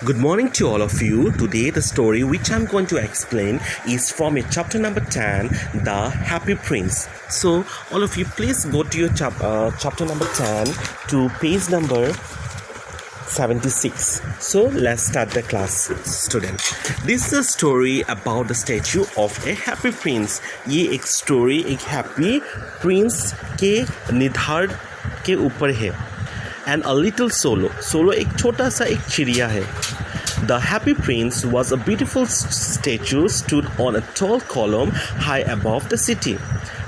Good morning to all of you. Today the story which I'm going to explain is from chapter number 10, The Happy Prince. So all of you please go to your chapter number 10 to page number 76. So let's start the class, student. This is a story about the statue of a happy prince. ये एक story एक happy Prince के निर्धार के ऊपर है. And a little solo. Solo एक छोटा सा एक चिड़िया है. The happy prince was a beautiful statue stood on a tall column high above the city.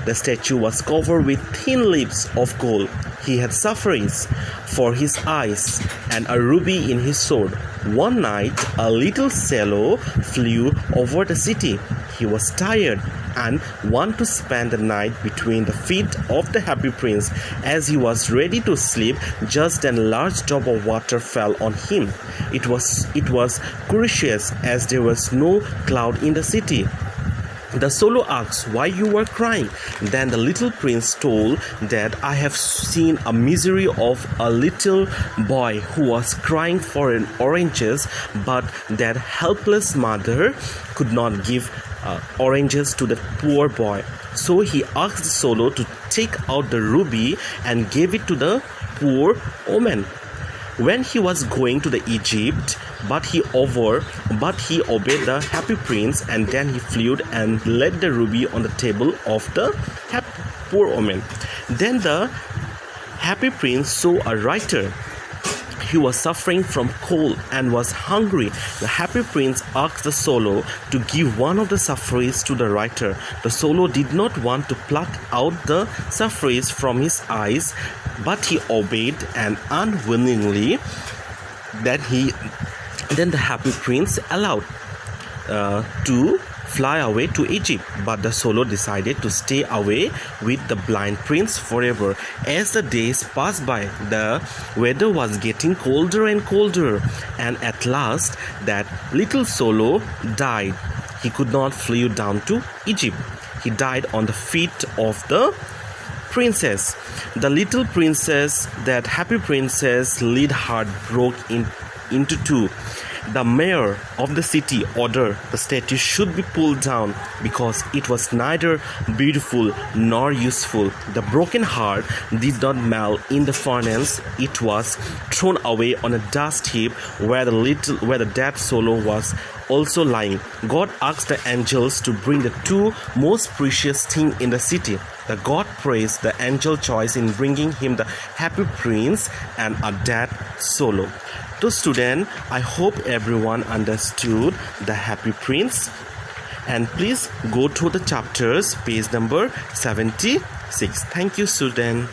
The statue was covered with thin leaves of gold. He had sufferings for his eyes and a ruby in his sword. One night, a little swallow flew over the city. He was tired and wanted to spend the night between the feet of the happy prince. As he was ready to sleep, just then a large drop of water fell on him. It was curious as there was no cloud in the city. The swallow asked why you were crying. Then the little prince told that I have seen a misery of a little boy who was crying for oranges, but that helpless mother could not give oranges to the poor boy. So he asked the swallow to take out the ruby and gave it to the poor woman. When he was going to the Egypt, but he obeyed the happy prince, and then he flew and laid the ruby on the table of the poor woman. Then the happy prince saw a writer. He was suffering from cold and was hungry. The happy prince asked the swallow to give one of the sufferers to the writer. The swallow did not want to pluck out the sufferers from his eyes, but he obeyed and unwillingly. Then the happy prince allowed to fly away to Egypt, but the swallow decided to stay away with the blind prince forever. As the days passed by, the weather was getting colder and colder, and at last that little swallow died. He could not fly down to Egypt. He died on the feet of the princess. The little princess, that happy princess, little heart broke into two. The mayor of the city ordered the statue should be pulled down because it was neither beautiful nor useful. The broken heart did not melt in the furnace. It was thrown away on a dust heap where the dead swallow was also lying. God asked the angels to bring the two most precious things in the city. The God praised the angel choice in bringing him the happy prince and a dead swallow. To student, I hope everyone understood the happy prince. And please go to the chapters, page number 76. Thank you, student.